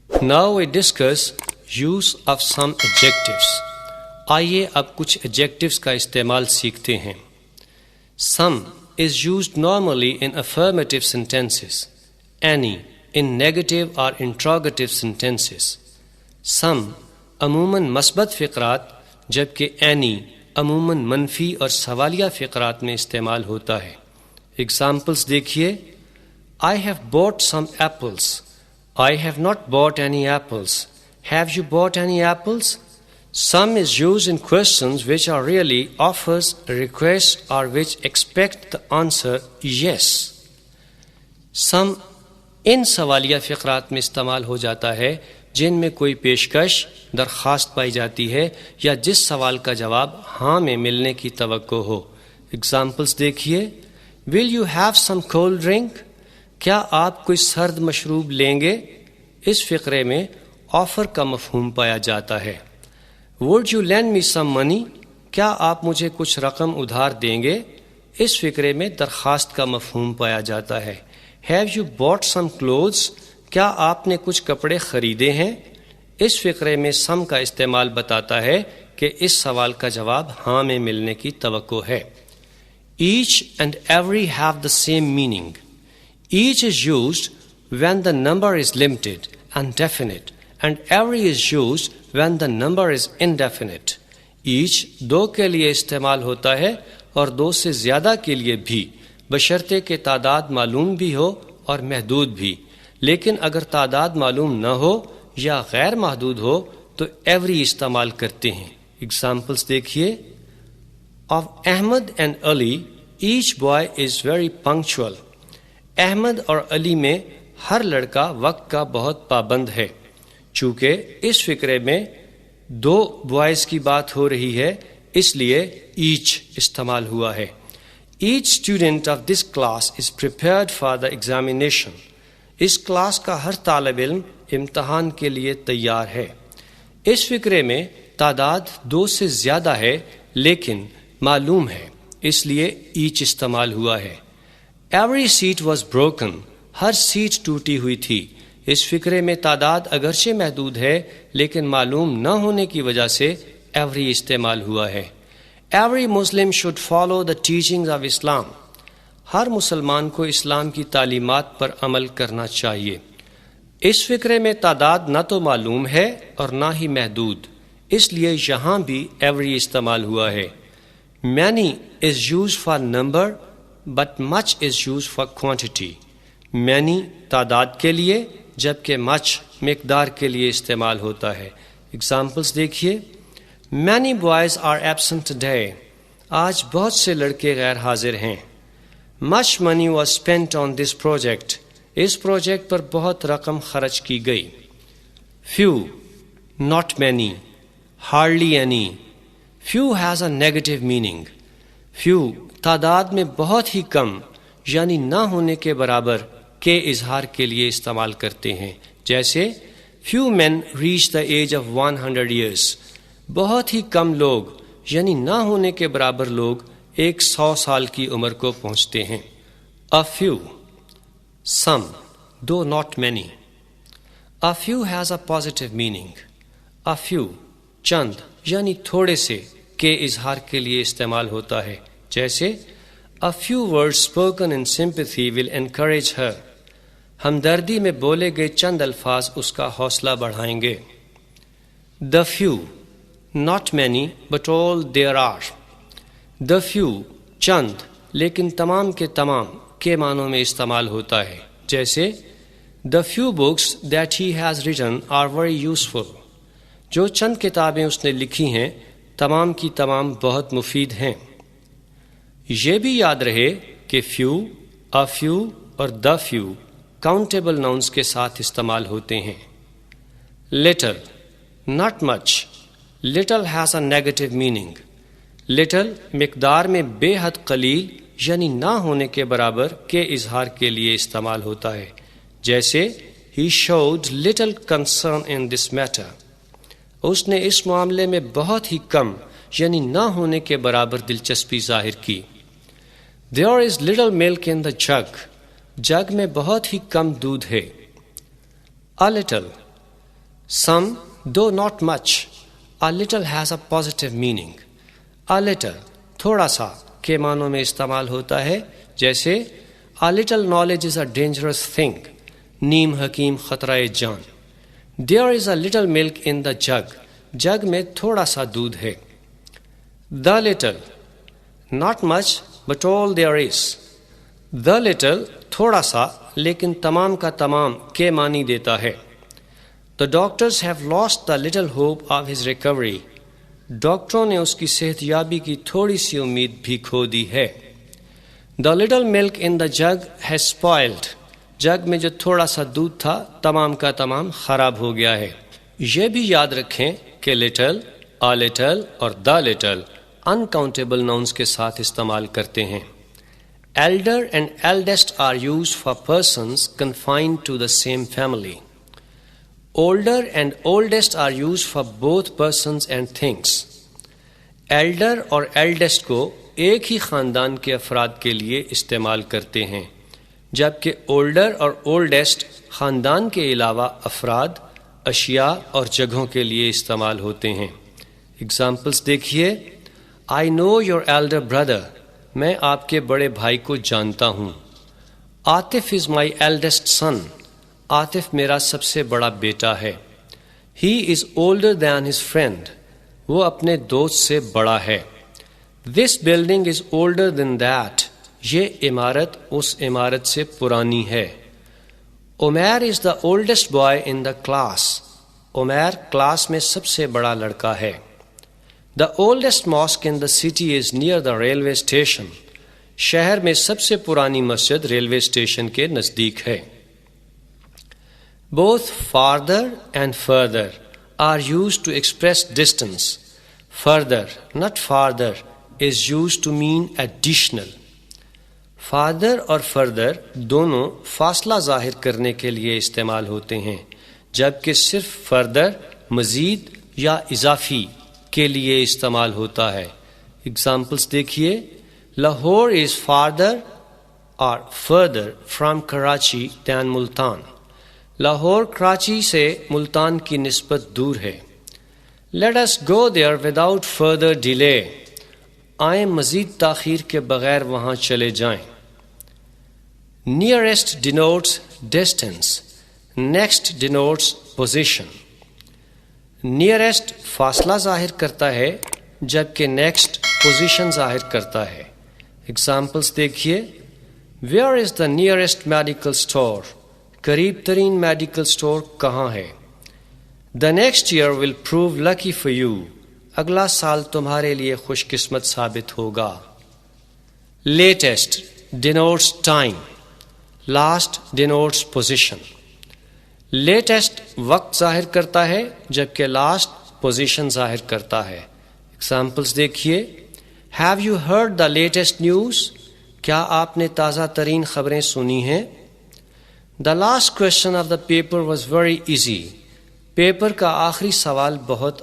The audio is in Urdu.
Now we discuss use of some adjectives. آئیے اب کچھ adjectives کا استعمال سیکھتے ہیں. Some is used normally in affirmative sentences. Any in negative or interrogative sentences. Some عموماً مثبت فقرات جبکہ any عموماً منفی اور سوالیہ فقرات میں استعمال ہوتا ہے. Examples دیکھیے. I have bought some apples. I have not bought any apples. Have you bought any apples? Some is used in questions which are really offers, requests, or which expect the answer yes. Some ان سوالیہ فقرات میں استعمال ہو جاتا ہے جن میں کوئی پیشکش درخواست پائی جاتی ہے یا جس سوال کا جواب ہاں میں ملنے کی توقع ہو. Examples دیکھیے. Will you have some cold drink? کیا آپ کوئی سرد مشروب لیں گے؟ اس فقرے میں آفر کا مفہوم پایا جاتا ہے. Would you lend me some money? کیا آپ مجھے کچھ رقم ادھار دیں گے؟ اس فقرے میں درخواست کا مفہوم پایا جاتا ہے. Have you bought some clothes? کیا آپ نے کچھ کپڑے خریدے ہیں؟ اس فقرے میں some کا استعمال بتاتا ہے کہ اس سوال کا جواب ہاں میں ملنے کی توقع ہے. Each and every have the same meaning. Each is used when the number is limited and definite, and every is used when the number is indefinite. Each دو کے لیے استعمال ہوتا ہے اور دو سے زیادہ کے لیے بھی، بشرطے کہ تعداد معلوم بھی ہو اور محدود بھی. لیکن اگر تعداد معلوم نہ ہو یا غیر محدود ہو تو ایوری استعمال کرتے ہیں. Examples دیکھیے. Of Ahmed and Ali, each boy is very punctual. Ahmad اور علی میں ہر لڑکا وقت کا بہت پابند ہے. چونکہ اس فقرے میں دو بوائز کی بات ہو رہی ہے اس لیے ایچ استعمال ہوا ہے. Each student of this class is prepared for the examination. اس کلاس کا ہر طالب علم امتحان کے لیے تیار ہے. اس فقرے میں تعداد دو سے زیادہ ہے لیکن معلوم ہے اس لیے ایچ استعمال ہوا ہے. Every seat was broken. ہر سیٹ ٹوٹی ہوئی تھی. اس فقرے میں تعداد اگرچہ محدود ہے لیکن معلوم نہ ہونے کی وجہ سے every استعمال ہوا ہے. Every Muslim should follow the teachings of Islam. ہر مسلمان کو اسلام کی تعلیمات پر عمل کرنا چاہیے. اس فقرے میں تعداد نہ تو معلوم ہے اور نہ ہی محدود، اس لیے یہاں بھی every استعمال ہوا ہے. Many is used for number but much is used for quantity. Many تعداد کے لیے جبکہ much مقدار کے لیے استعمال ہوتا ہے. Examples دیکھیے. Many boys are absent today. آج بہت سے لڑکے غیر حاضر ہیں. Much money was spent on this project. اس پروجیکٹ پر بہت رقم خرچ کی گئی. Few, not many, hardly any. Few has a negative meaning. Few تعداد میں بہت ہی کم یعنی نہ ہونے کے برابر کے اظہار کے لیے استعمال کرتے ہیں. جیسے few men reach the age of 100 years. بہت ہی کم لوگ یعنی نہ ہونے کے برابر لوگ 100 سال کی عمر کو پہنچتے ہیں. A few, some, though not many. A few has a positive meaning. A few, چند یعنی تھوڑے سے کے اظہار کے لیے استعمال ہوتا ہے. جیسے A few words spoken in sympathy will encourage her. ہمدردی میں بولے گئے چند الفاظ اس کا حوصلہ بڑھائیں گے. The few, not many but all there are. The few, چند لیکن تمام کے تمام کے معنوں میں استعمال ہوتا ہے. جیسے The few books that he has written are very useful. جو چند کتابیں اس نے لکھی ہیں تمام کی تمام بہت مفید ہیں. یہ بھی یاد رہے کہ few, a few اور the few countable nouns کے ساتھ استعمال ہوتے ہیں. Little, not much. Little has a negative meaning. Little مقدار میں بے حد قلیل یعنی نہ ہونے کے برابر کے اظہار کے لیے استعمال ہوتا ہے. جیسے He showed little concern in this matter. اس نے اس معاملے میں بہت ہی کم یعنی نہ ہونے کے برابر دلچسپی ظاہر کی. There is little milk in the jug. جگ میں بہت ہی کم دودھ ہے. A little, Some, though not much. A little has a positive meaning. A little, تھوڑا سا کے معنوں میں استعمال ہوتا ہے، جیسے A little knowledge is a dangerous thing. نیم حکیم خطرہ جان. There is a little milk in the jug. جگ میں تھوڑا سا دودھ ہے. The little, not much but all there is. The little, تھوڑا سا لیکن تمام کا تمام کے معنی دیتا ہے. The doctors have lost the little hope of his recovery. ڈاکٹروں نے اس کی صحت یابی کی تھوڑی سی امید بھی کھو دی ہے. The little milk in the jug has spoiled. جگ میں جو تھوڑا سا دودھ تھا تمام کا تمام خراب ہو گیا ہے. یہ بھی یاد رکھیں کہ little, a little اور the little uncountable nouns کے ساتھ استعمال کرتے ہیں. Elder and eldest are used for persons confined to the same family. Older and oldest are used for both persons and things. Elder اور eldest کو ایک ہی خاندان کے افراد کے لیے استعمال کرتے ہیں، جبکہ older اور oldest خاندان کے علاوہ افراد، اشیاء اور جگہوں کے لیے استعمال ہوتے ہیں. Examples دیکھیے. I know your elder brother. میں آپ کے بڑے بھائی کو جانتا ہوں. Atif is my eldest son. Atif میرا سب سے بڑا بیٹا ہے. He is older than his friend. وہ اپنے دوست سے بڑا ہے. This building is older than that. یہ عمارت اس عمارت سے پرانی ہے. Umair is the oldest boy in the class. Umair class میں سب سے بڑا لڑکا ہے. The oldest mosque in the city is near the railway station. شہر میں سب سے پرانی مسجد ریلوے اسٹیشن کے نزدیک ہے. Both farther and further are used to express distance. Further, not farther, is used to mean additional. Farther اور further دونوں فاصلہ ظاہر کرنے کے لیے استعمال ہوتے ہیں، جبکہ صرف further مزید یا اضافی کے لیے استعمال ہوتا ہے. Examples دیکھیے. Lahore is farther or further from Karachi than Multan. Lahore Karachi سے ملتان کی نسبت دور ہے. Let us go there without further delay. آئیں مزید تاخیر کے بغیر وہاں چلے جائیں. Nearest denotes distance. Next denotes position. Nearest فاصلہ ظاہر کرتا ہے جبکہ next position ظاہر کرتا ہے. Examples دیکھیے. Where is the nearest medical store? قریب ترین میڈیکل اسٹور کہاں ہے؟ The next year will prove lucky for you. اگلا سال تمہارے لیے خوش قسمت ثابت ہوگا. Latest denotes time. Last denotes position. Latest وقت ظاہر کرتا ہے جبکہ last position ظاہر کرتا ہے. Examples دیکھیے. Have you heard the latest news? کیا آپ نے تازہ ترین خبریں سنی ہیں؟ The last question of the paper was very easy. Paper کا آخری سوال بہت